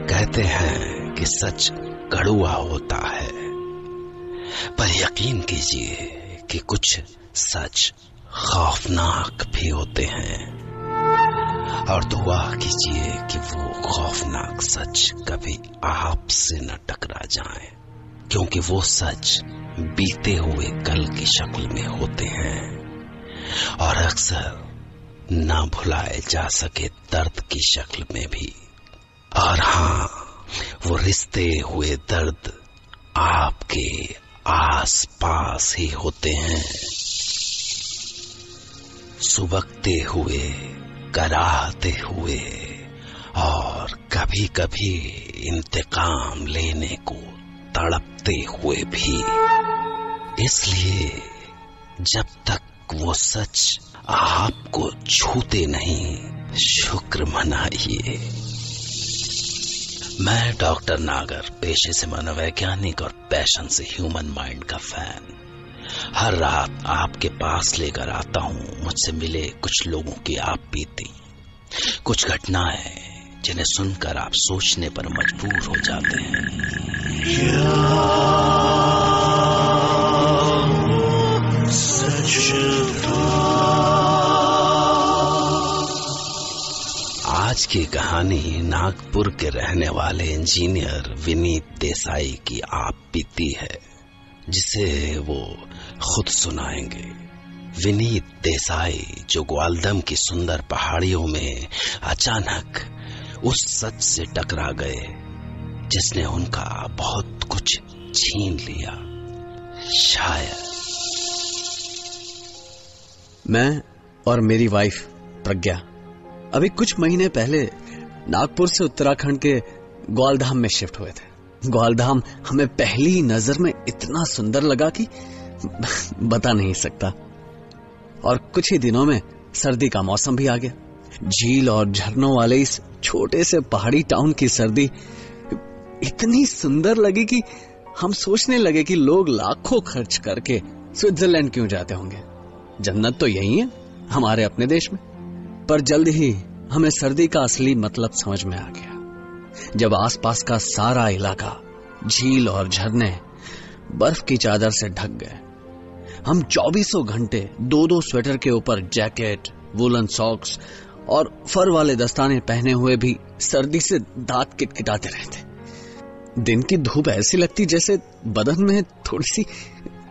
कहते हैं कि सच कड़वा होता है, पर यकीन कीजिए कि कुछ सच खौफनाक भी होते हैं। और दुआ कीजिए कि वो खौफनाक सच कभी आपसे न टकरा जाए, क्योंकि वो सच बीते हुए कल की शक्ल में होते हैं और अक्सर ना भुलाए जा सके दर्द की शक्ल में भी। और हाँ, वो रिश्ते हुए दर्द आपके आस पास ही होते हैं, सुबकते हुए, कराहते हुए और कभी कभी इंतकाम लेने को तड़पते हुए भी। इसलिए जब तक वो सच आपको छूते नहीं, शुक्र मनाइए। मैं डॉक्टर नागर, पेशे से मनोवैज्ञानिक और पैशन से ह्यूमन माइंड का फैन, हर रात आपके पास लेकर आता हूँ मुझसे मिले कुछ लोगों की आप बीती, कुछ घटनाएं जिन्हें सुनकर आप सोचने पर मजबूर हो जाते हैं। आज की कहानी नागपुर के रहने वाले इंजीनियर विनीत देसाई की आप बीती है, जिसे वो खुद सुनाएंगे। विनीत देसाई जो ग्वालदम की सुंदर पहाड़ियों में अचानक उस सच से टकरा गए जिसने उनका बहुत कुछ छीन लिया। शायद मैं और मेरी वाइफ प्रज्ञा अभी कुछ महीने पहले नागपुर से उत्तराखंड के ग्वालधाम में शिफ्ट हुए थे। ग्वालधाम हमें पहली नजर में इतना सुंदर लगा कि बता नहीं सकता। और कुछ ही दिनों में सर्दी का मौसम भी आ गया। झील और झरनों वाले इस छोटे से पहाड़ी टाउन की सर्दी इतनी सुंदर लगी कि हम सोचने लगे कि लोग लाखों खर्च करके स्विट्जरलैंड क्यों जाते होंगे, जन्नत तो यही है हमारे अपने देश में। पर जल्द ही हमें सर्दी का असली मतलब समझ में आ गया, जब आसपास का सारा इलाका झील और झरने बर्फ की चादर से ढक गए। हम 24 घंटे 2-2 स्वेटर के ऊपर जैकेट, वूलन सॉक्स और फर वाले दस्ताने पहने हुए भी सर्दी से दांत किटकिटाते रहते। दिन की धूप ऐसी लगती जैसे बदन में थोड़ी सी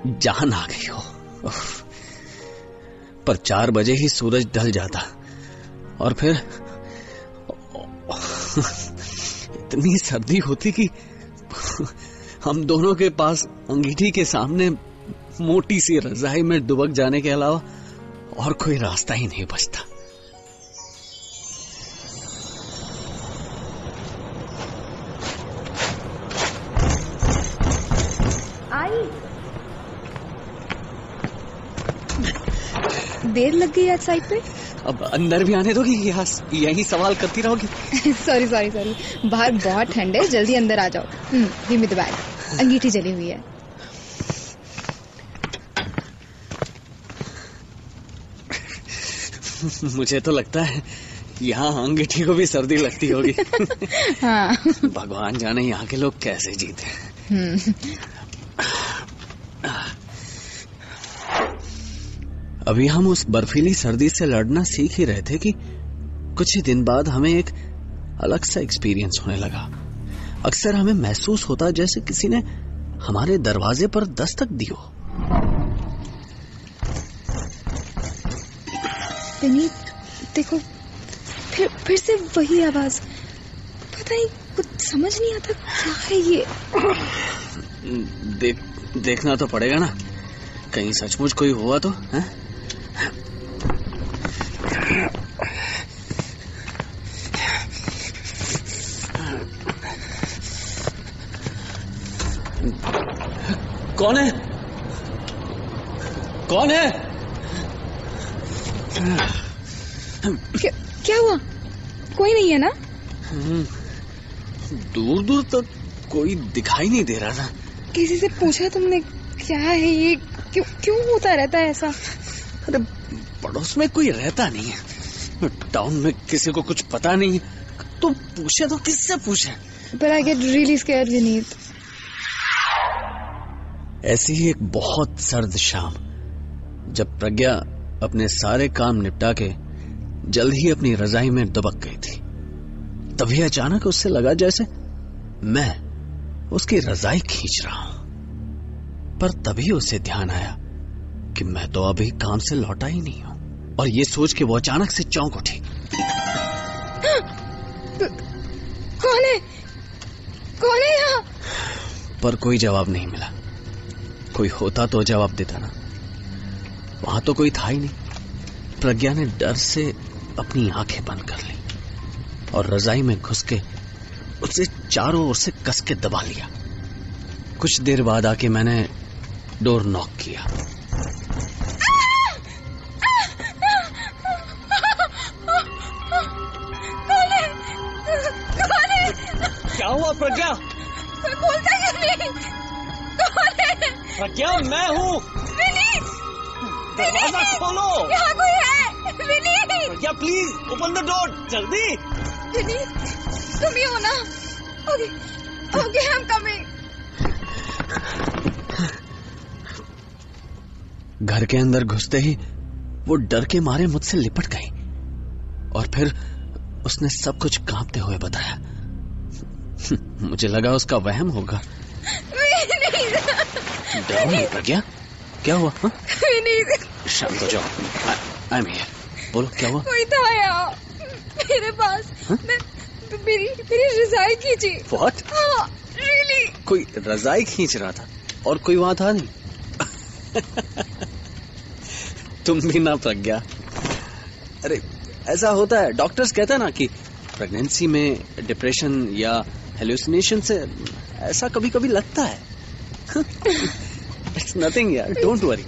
जान आ गई हो। पर 4 बजे ही सूरज ढल जाता और फिर इतनी सर्दी होती कि हम दोनों के पास अंगीठी के सामने मोटी सी रजाई में दुबक जाने के अलावा और कोई रास्ता ही नहीं बचता। आई देर लग गई आज साइड पे। अब अंदर भी आने दोगी या यही सवाल करती रहोगी? सॉरी बाहर बहुत ठंड है, जल्दी अंदर आ जाओ। Give me the bag. अंगीठी जली हुई है। मुझे तो लगता है यहाँ अंगीठी को भी सर्दी लगती होगी। हाँ। भगवान जाने यहाँ के लोग कैसे जीते। अभी हम उस बर्फीली सर्दी से लड़ना सीख ही रहे थे कि कुछ ही दिन बाद हमें एक अलग सा एक्सपीरियंस होने लगा। अक्सर हमें महसूस होता जैसे किसी ने हमारे दरवाजे पर दस्तक दी हो। विनीत देखो, फिर से वही आवाज। पता नहीं, कुछ समझ नहीं आता क्या है ये। देखना तो पड़ेगा ना, कहीं सचमुच कोई हुआ तो है? कौन है? कौन है? क्या हुआ? कोई नहीं है ना? दूर दूर तक कोई दिखाई नहीं दे रहा था। किसी से पूछा तुमने क्या है ये? क्यों होता रहता है ऐसा? अरे पड़ोस में कोई रहता नहीं है, टाउन में किसी को कुछ पता नहीं। तो पूछे तो किससे पूछे? But I get really scared, Vineet. ऐसी ही एक बहुत सर्द शाम, जब प्रज्ञा अपने सारे काम निपटा के जल्द ही अपनी रजाई में दुबक गई थी, तभी अचानक उससे लगा जैसे मैं उसकी रजाई खींच रहा हूं। पर तभी उसे ध्यान आया कि मैं तो अभी काम से लौटा ही नहीं हूं, और ये सोच के वो अचानक से चौंक उठी। कौन है? कौन है यहाँ? पर कोई जवाब नहीं मिला। कोई होता तो जवाब देता ना, वहां तो कोई था ही नहीं। प्रज्ञा ने डर से अपनी आंखें बंद कर ली और रजाई में घुस के उसे चारों ओर से कस के दबा लिया। कुछ देर बाद आके मैंने डोर नॉक किया। क्या हुआ प्रज्ञा? बोलता क्यों नहीं? कौन है? प्रज्ञा, मैं हूँ। विनीत! दरवाजा खोलो। यहाँ कोई है? विनीत! प्रज्ञा प्लीज ओपन द डोर, जल्दी। विनीत, तुम ही हो ना? Okay, okay, I'm coming. घर के अंदर घुसते ही वो डर के मारे मुझसे लिपट गई और फिर उसने सब कुछ कांपते हुए बताया। मुझे लगा उसका वहम होगा। डरो नहीं प्रज्ञा, क्या हुआ? शांत हो जाओ, आई एम हियर। बोलो क्या हुआ? कोई था यहाँ मेरे पास। मेरी रजाई खींची। What? हाँ, really? कोई रजाई खींच रहा था और कोई वहां था नहीं? तुम भी ना प्रज्ञा। अरे ऐसा होता है, डॉक्टर्स कहते हैं ना कि प्रेगनेंसी में डिप्रेशन या हेलुसिनेशन से ऐसा कभी कभी लगता है। इट्स नथिंग यार, डोंट वरी,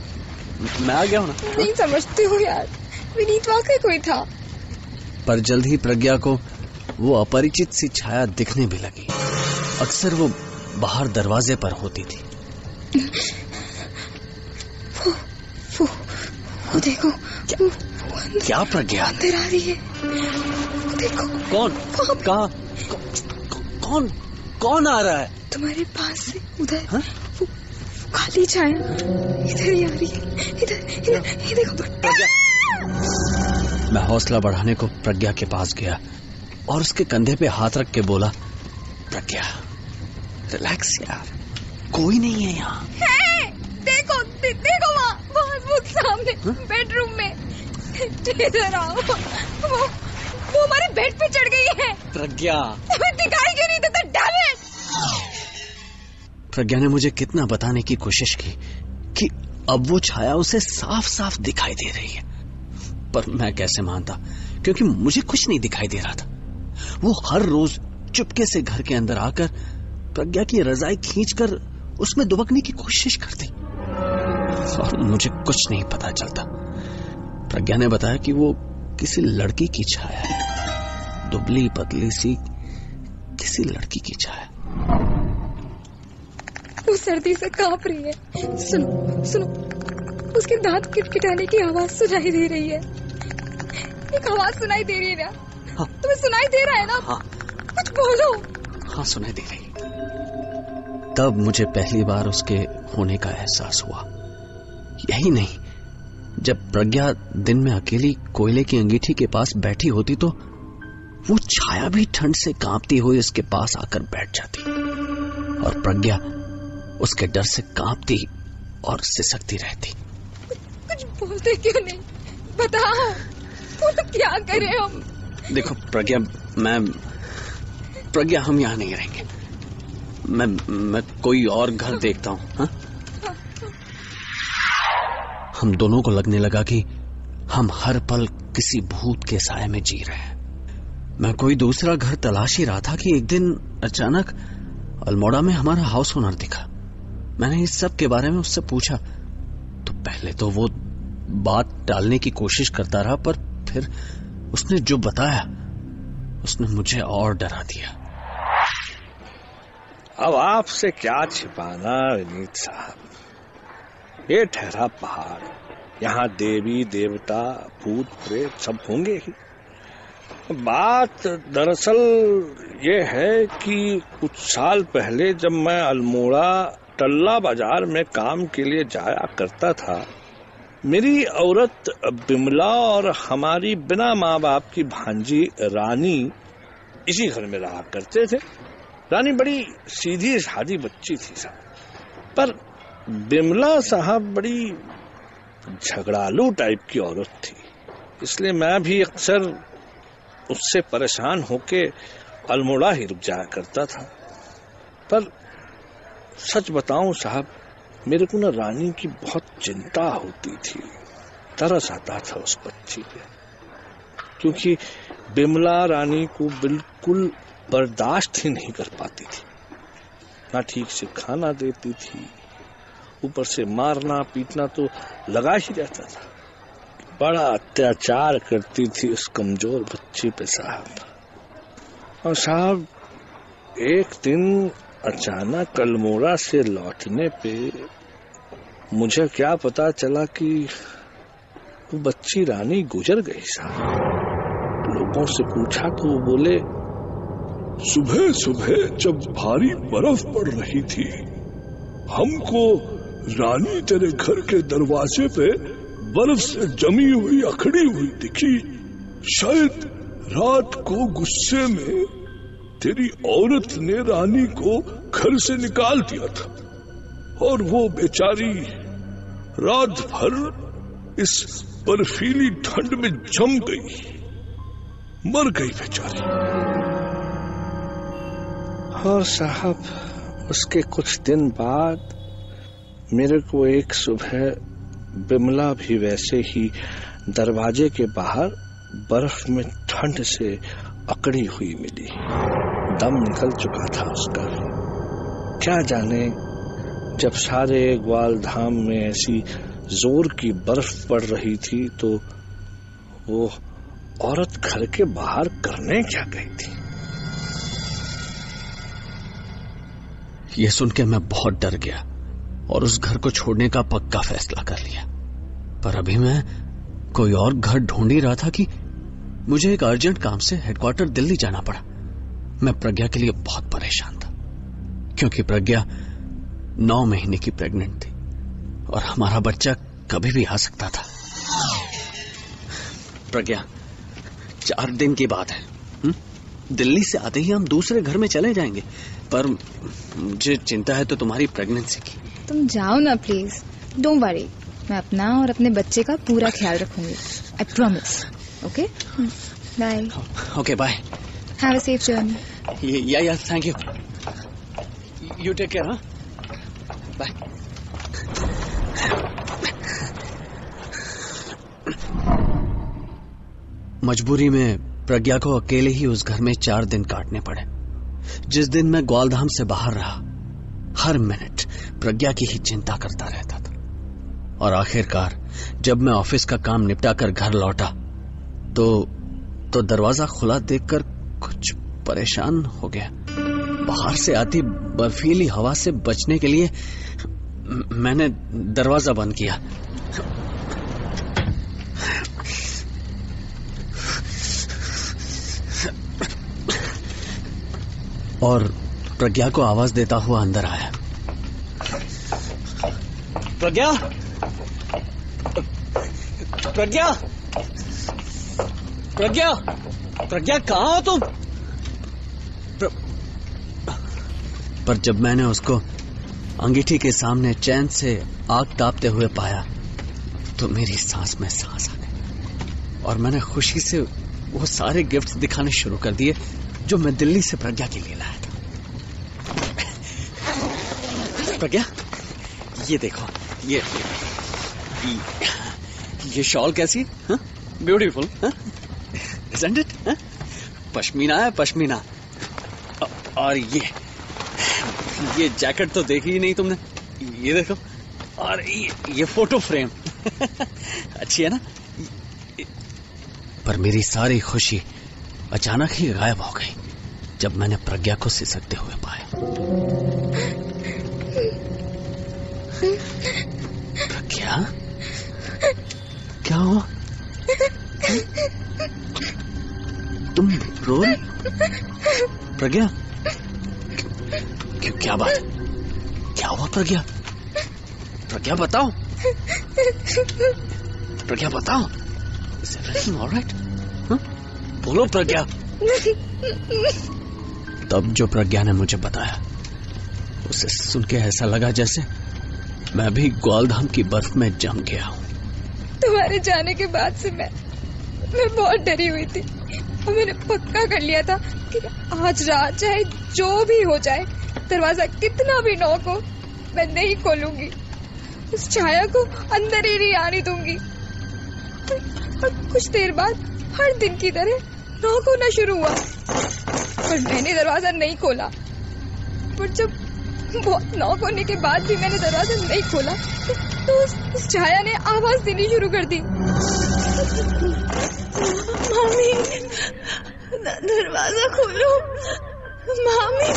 मैं आ गया हूं ना। नहीं समझते हो यार, विनीत वाकई कोई था। पर जल्द ही प्रज्ञा को वो अपरिचित सी छाया दिखने भी लगी। अक्सर वो बाहर दरवाजे पर होती थी। वो देखो, क्या प्रज्ञा? अंदर आ रही है, वो देखो। कौन? कहाँ? कौन आ रहा है? तुम्हारे पास से उधर। हाँ? वो काली छाया इधर ही आ रही है। इधर ये देखो प्रज्ञा। मैं हौसला बढ़ाने को प्रज्ञा के पास गया और उसके कंधे पे हाथ रख के बोला, प्रज्ञा रिलैक्स यार, कोई नहीं है यहाँ। देखो वहाँ वो सामने बेडरूम में। इधर आओ, वो हमारे बेड पे चढ़ गई है। प्रज्ञा तुम्हें दिखाई क्यों नहीं देता? Damn it! प्रज्ञा ने मुझे कितना बताने की कोशिश की कि अब वो छाया उसे साफ साफ दिखाई दे रही है, पर मैं कैसे मानता, क्योंकि मुझे कुछ नहीं दिखाई दे रहा था। वो हर रोज चुपके से घर के अंदर आकर प्रज्ञा की रजाई खींचकर उसमें दुबकने की कोशिश करती और मुझे कुछ नहीं पता चलता। प्रज्ञा ने बताया कि वो किसी लड़की की छाया है, दुबली पतली सी किसी लड़की की छाया। वो सर्दी से कांप रही है। सुनो, उसके दांत किटकिटाने की आवाज सुनाई दे रही है। एक आवाज सुनाई दे रही है ना? हाँ। तुम्हें सुनाई दे रहा है ना? हाँ। कुछ बोलो। हाँ सुनाई दे रही। तब मुझे पहली बार उसके होने का एहसास हुआ। यही नहीं, जब प्रज्ञा दिन में अकेली कोयले की अंगीठी के पास बैठी होती तो वो छाया भी ठंड से कांपती हुई उसके पास आकर बैठ जाती और प्रज्ञा उसके डर से कांपती और सिसकती रहती। कुछ बोलते क्यों नहीं? बताओ, वो तो क्या करें हम? देखो प्रज्ञा हम यहाँ नहीं रहेंगे। मैं कोई और घर देखता हूँ। हाँ? हम दोनों को लगने लगा कि हम हर पल किसी भूत के साए में जी रहे हैं। मैं कोई दूसरा घर तलाश ही रहा था कि एक दिन अचानक अल्मोड़ा में हमारा हाउस ओनर दिखा। मैंने इस सब के बारे में उससे पूछा तो पहले तो वो बात टालने की कोशिश करता रहा, पर फिर उसने जो बताया उसने मुझे और डरा दिया। अब आपसे क्या छिपाना विनीत साहब, ये ठहरा पहाड़, यहाँ देवी देवता भूत प्रेत सब होंगे ही। बात दरअसल ये है कि कुछ साल पहले जब मैं अल्मोड़ा टल्ला बाजार में काम के लिए जाया करता था, मेरी औरत बिमला और हमारी बिना माँ बाप की भांजी रानी इसी घर में रहा करते थे। रानी बड़ी सीधी सादी बच्ची थी साहब, पर बिमला साहब बड़ी झगड़ालू टाइप की औरत थी, इसलिए मैं भी अक्सर उससे परेशान होके अल्मोड़ा ही रुक जाया करता था। पर सच बताऊं साहब, मेरे को ना रानी की बहुत चिंता होती थी, तरस आता था उस बच्ची पे, क्योंकि बिमला रानी को बिल्कुल बर्दाश्त ही नहीं कर पाती थी। ना ठीक से खाना देती थी, ऊपर से मारना पीटना तो लगा ही रहता था। बड़ा अत्याचार करती थी उस कमजोर बच्ची पे साहब। और साहब एक दिन अचानक अल्मोड़ा से लौटने पे मुझे क्या पता चला कि वो बच्ची रानी गुजर गई साहब। लोगों से पूछा तो वो बोले, सुबह सुबह जब भारी बर्फ पड़ रही थी, हमको रानी तेरे घर के दरवाजे पे बर्फ से जमी हुई अखड़ी हुई दिखी। शायद रात को गुस्से में तेरी औरत ने रानी को घर से निकाल दिया था और वो बेचारी रात भर इस बर्फीली ठंड में जम गई, मर गई बेचारी। और साहब उसके कुछ दिन बाद मेरे को एक सुबह बिमला भी वैसे ही दरवाजे के बाहर बर्फ में ठंड से अकड़ी हुई मिली। दम निकल चुका था उसका। क्या जाने जब सारे ग्वालधाम में ऐसी जोर की बर्फ पड़ रही थी तो वो औरत घर के बाहर करने क्या गई थी। ये सुन के मैं बहुत डर गया और उस घर को छोड़ने का पक्का फैसला कर लिया। पर अभी मैं कोई और घर ढूंढ ही रहा था कि मुझे एक अर्जेंट काम से हेडक्वार्टर दिल्ली जाना पड़ा। मैं प्रज्ञा के लिए बहुत परेशान था, क्योंकि प्रज्ञा 9 महीने की प्रेग्नेंट थी और हमारा बच्चा कभी भी आ सकता था। प्रज्ञा, 4 दिन की बात है। दिल्ली से आते ही हम दूसरे घर में चले जाएंगे, पर मुझे चिंता है तो तुम्हारी प्रेगनेंसी की। तुम जाओ ना प्लीज, डोंट वरी, मैं अपना और अपने बच्चे का पूरा ख्याल रखूंगी, I promise. Okay bye. Okay bye, have a safe journey. Yeah thank you, you take care. Bye. मजबूरी में प्रज्ञा को अकेले ही उस घर में 4 दिन काटने पड़े। जिस दिन मैं ग्वालधाम से बाहर रहा, हर मिनट प्रज्ञा की ही चिंता करता रहता था। और आखिरकार जब मैं ऑफिस का काम निपटा कर घर लौटा तो दरवाजा खुला देखकर कुछ परेशान हो गया। बाहर से आती बर्फीली हवा से बचने के लिए मैंने दरवाजा बंद किया। और प्रज्ञा को आवाज देता हुआ अंदर आया। प्रज्ञा, प्रज्ञा, प्रज्ञा, प्रज्ञा, कहाँ हो तुम? पर जब मैंने उसको अंगीठी के सामने चैन से आग तापते हुए पाया तो मेरी सांस में सांस आ गई और मैंने खुशी से वो सारे गिफ्ट्स दिखाने शुरू कर दिए जो मैं दिल्ली से प्रज्ञा के लिए लाया था। प्रज्ञा, ये देखो, ये शॉल कैसी? Beautiful, isn't it? पश्मीना है, पश्मीना। और ये जैकेट तो देखी ही नहीं तुमने, ये देखो। और ये फोटो फ्रेम अच्छी है ना? पर मेरी सारी खुशी अचानक ही गायब हो गई जब मैंने प्रज्ञा को सिसकते हुए पाया। प्रज्ञा, क्या हुआ? तुम रो रही? प्रज्ञा, क्या बात है? क्या हुआ प्रज्ञा? प्रज्ञा बताओ, प्रज्ञा बताओ। Is everything all right? बोलो प्रज्ञा। तब जो प्रज्ञा ने मुझे बताया, उसे सुन के ऐसा लगा जैसे मैं भी ग्वालधाम की बर्फ में जम गया हूँ। तुम्हारे जाने के बाद से मैं बहुत डरी हुई थी और मैंने पक्का कर लिया था कि आज रात चाहे जो भी हो जाए, दरवाजा कितना भी नॉक हो, मैं नहीं खोलूंगी, उस छाया को अंदर ही नहीं आने दूंगी। और कुछ देर बाद हर दिन की तरह नॉक होना शुरू हुआ और मैंने दरवाजा नहीं खोला। पर जब बहुत नॉक होने के बाद भी मैंने दरवाजा नहीं खोला तो उस छाया ने आवाज देनी शुरू कर दी। मामी, दरवाजा खोलो, मामी,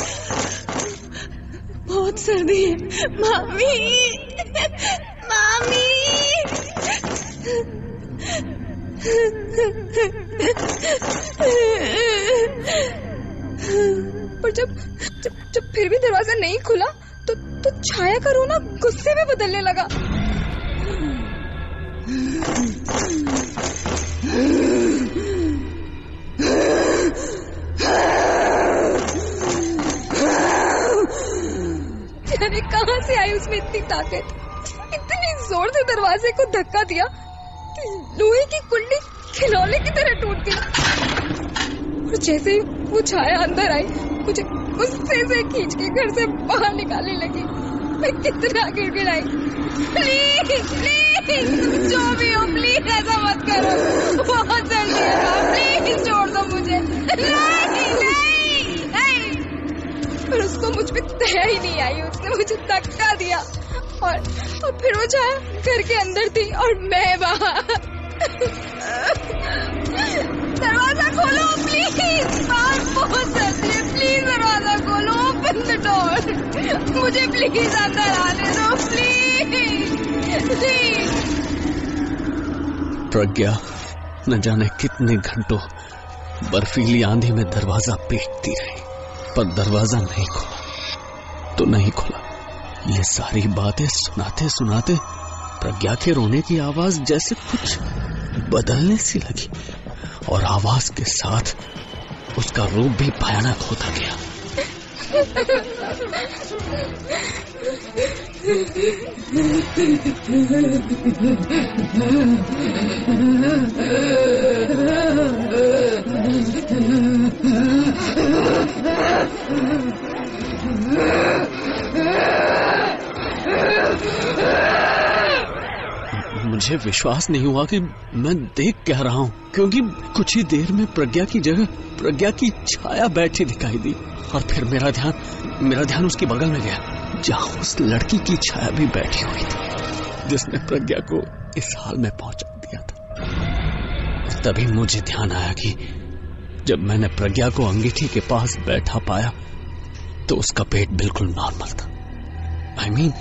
बहुत सर्दी है, मामी, मामी। पर जब फिर भी दरवाजा नहीं खुला तो छाया का रोना गुस्से में बदलने लगा। जाने कहां से आई उसमें इतनी ताकत, इतनी जोर से दरवाजे को धक्का दिया कि लोहे की कुंडी खिलौने की तरह टूट गई। और जैसे ही वो छाया अंदर आई, मुझे गुस्से से खींच के घर से बाहर निकालने लगी। मैं कितना गिड़गिड़ाई, प्लीज प्लीज जो भी हो, प्लीज ऐसा मत करो, बहुत जल्दी है, प्लीज छोड़ दो मुझे। नहीं नहीं नहीं। पर उसको मुझ पे दया ही नहीं आई, उसने मुझे धक्का दिया और फिर वो छाया घर के अंदर थी और मैं बाहर। दरवाजा खोलो प्लीज, बाहर बहुत सर्दी है, प्लीज दरवाजा खोलो, ओपन द डोर, मुझे प्लीज अंदर आने दो, प्लीज प्लीज। प्रज्ञा न जाने कितने घंटों बर्फीली आंधी में दरवाजा पीटती रही, पर दरवाजा नहीं खुला तो नहीं खुला। ये सारी बातें सुनाते सुनाते प्रज्ञा के रोने की आवाज जैसे कुछ बदलने सी लगी और आवाज के साथ उसका रूप भी भयानक होता गया। मुझे विश्वास नहीं हुआ कि मैं देख क्या रहा हूँ, क्योंकि कुछ ही देर में प्रज्ञा की जगह प्रज्ञा की छाया बैठी दिखाई दी और फिर मेरा ध्यान उसके बगल में गया जहाँ उस लड़की की छाया भी बैठी हुई थी जिसने प्रज्ञा को इस हाल में पहुंचा दिया था। तभी मुझे ध्यान आया कि जब मैंने प्रज्ञा को अंगीठी के पास बैठा पाया तो उसका पेट बिल्कुल नॉर्मल था। I mean,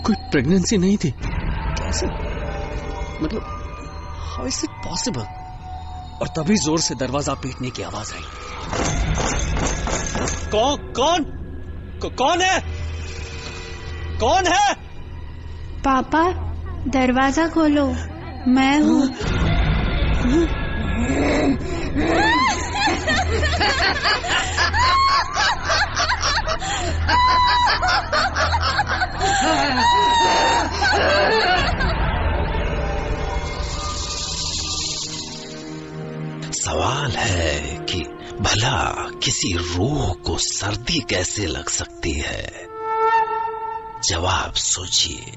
कोई प्रेगनेंसी नहीं थी। कैसे, मतलब हाउ इज इट पॉसिबल? और तभी जोर से दरवाजा पीटने की आवाज आई। कौन है? कौन है? पापा, दरवाजा खोलो, मैं हूँ। सवाल है कि भला किसी रूह को सर्दी कैसे लग सकती है? जवाब सोचिए।